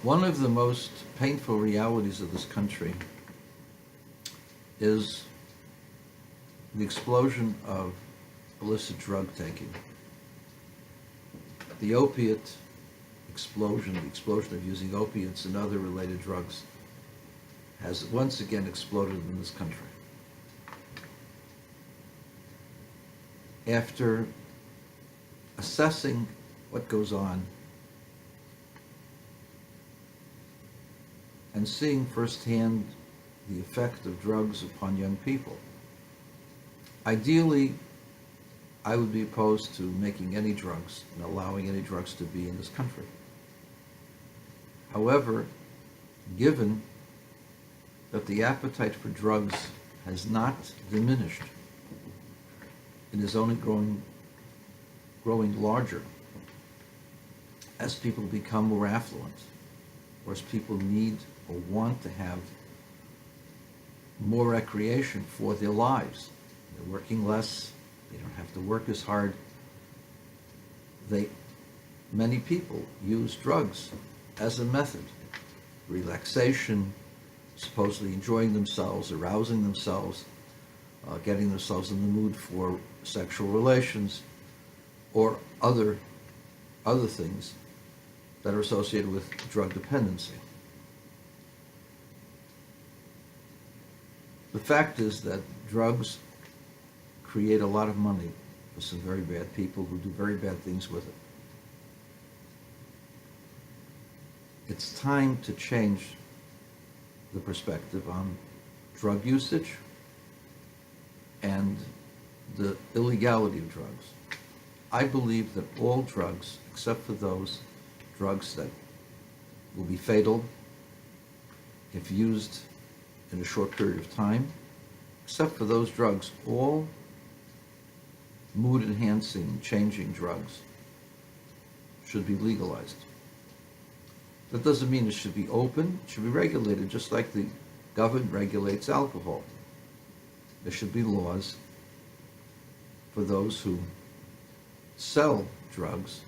One of the most painful realities of this country is the explosion of illicit drug taking. The opiate explosion, the explosion of using opiates and other related drugs, has once again exploded in this country. After assessing what goes on and seeing firsthand the effect of drugs upon young people, ideally, I would be opposed to making any drugs and allowing any drugs to be in this country. However, given that the appetite for drugs has not diminished, it is only growing larger as people become more affluent, or as people need or want to have more recreation for their lives. They're working less, they don't have to work as hard. Many people use drugs as a method, relaxation, supposedly enjoying themselves, arousing themselves, getting themselves in the mood for sexual relations, or other things that are associated with drug dependency. The fact is that drugs create a lot of money for some very bad people who do very bad things with it. It's time to change the perspective on drug usage and the illegality of drugs. I believe that all drugs, except for those drugs that will be fatal if used in a short period of time, except for those drugs, all mood-enhancing, changing drugs should be legalized. That doesn't mean it should be open, it should be regulated, just like the government regulates alcohol. There should be laws for those who sell drugs,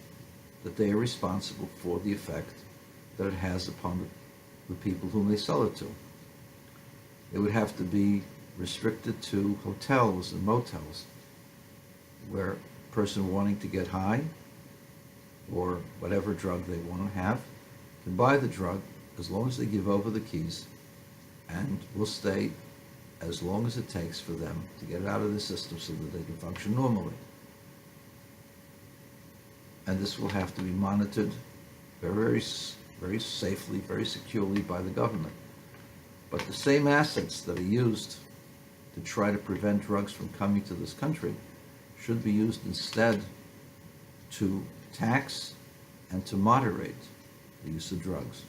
that they are responsible for the effect that it has upon the people whom they sell it to. It would have to be restricted to hotels and motels, where a person wanting to get high, or whatever drug they want to have, can buy the drug as long as they give over the keys, and will stay as long as it takes for them to get it out of the system so that they can function normally. And this will have to be monitored very, very safely, very securely by the government. But the same assets that are used to try to prevent drugs from coming to this country should be used instead to tax and to moderate the use of drugs.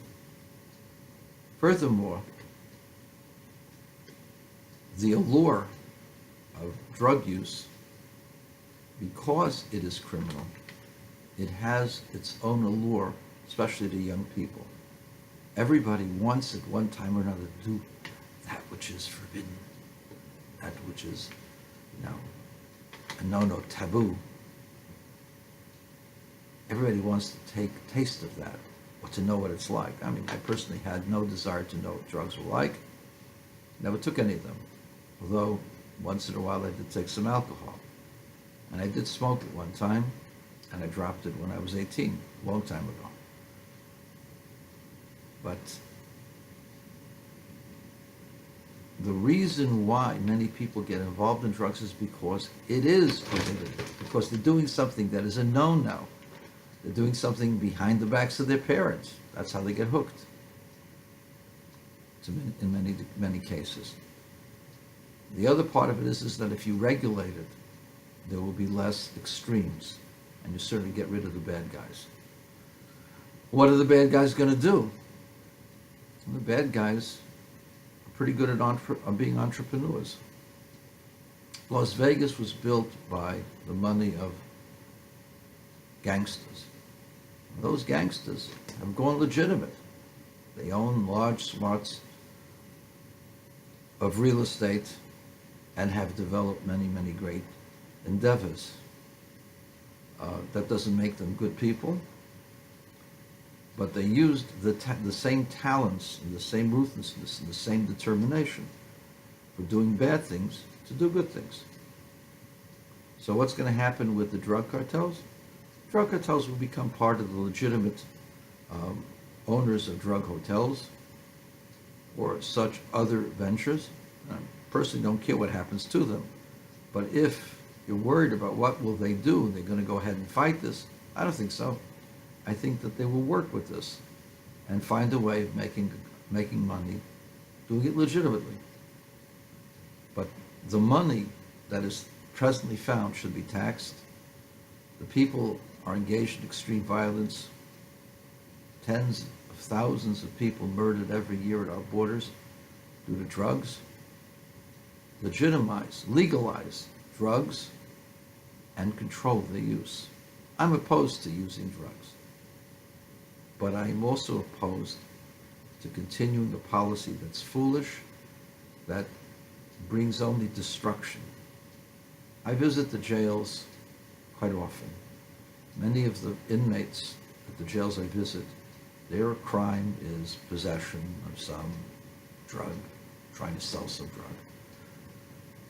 Furthermore, the allure of drug use, because it is criminal, it has its own allure, especially to young people. Everybody wants at one time or another to do that which is forbidden, that which is, a no-no, taboo. Everybody wants to take a taste of that, or to know what it's like. I mean, I personally had no desire to know what drugs were like. Never took any of them, although once in a while I did take some alcohol. And I did smoke at one time, and I dropped it when I was 18, a long time ago. But the reason why many people get involved in drugs is because it is prohibited, because they're doing something that is a no-no. They're doing something behind the backs of their parents. That's how they get hooked, in many cases. The other part of it is that if you regulate it, there will be less extremes, and you certainly get rid of the bad guys. What are the bad guys going to do? Well, the bad guys are pretty good at being entrepreneurs. Las Vegas was built by the money of gangsters. Those gangsters have gone legitimate. They own large swaths of real estate and have developed many, many great endeavors. That doesn't make them good people. but they used the same talents and the same ruthlessness and the same determination for doing bad things to do good things. So what's going to happen with the drug cartels? Drug cartels will become part of the legitimate owners of drug hotels or such other ventures. I personally don't care what happens to them. But if you're worried about what will they do, they're going to go ahead and fight this, I don't think so. I think that they will work with this and find a way of making money, doing it legitimately. But the money that is presently found should be taxed. The people are engaged in extreme violence. Tens of thousands of people murdered every year at our borders due to drugs. Legalize drugs and control their use. I'm opposed to using drugs, but I am also opposed to continuing a policy that's foolish, that brings only destruction. I visit the jails quite often. Many of the inmates at the jails I visit, their crime is possession of some drug, trying to sell some drug.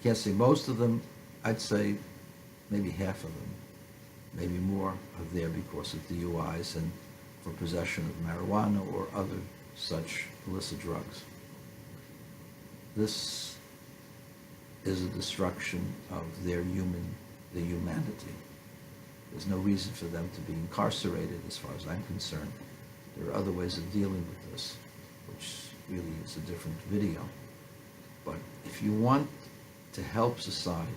Can't say most of them. I'd say maybe half of them, maybe more, are there because of DUIs and for possession of marijuana or other such illicit drugs. This is a destruction of their humanity. There's no reason for them to be incarcerated as far as I'm concerned. There are other ways of dealing with this, which really is a different video. But if you want to help society,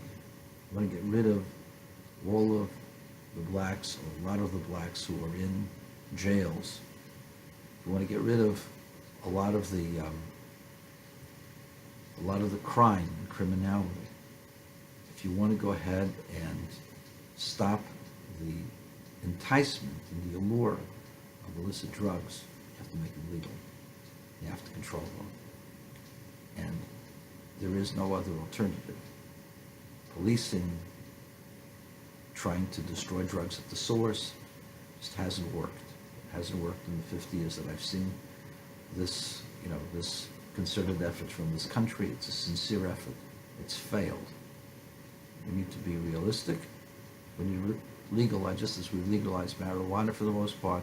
you want to get rid of all of the blacks, or a lot of the blacks who are in jails, if you want to get rid of a lot of the crime and criminality, if you want to go ahead and stop the enticement and the allure of illicit drugs, you have to make them legal. You have to control them. And there is no other alternative. Policing, trying to destroy drugs at the source, just hasn't worked. It hasn't worked in the 50 years that I've seen this, this concerted effort from this country. It's a sincere effort. It's failed. We need to be realistic. When you legalize, just as we legalize marijuana for the most part,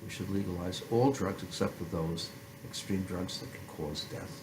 we should legalize all drugs except for those extreme drugs that can cause death.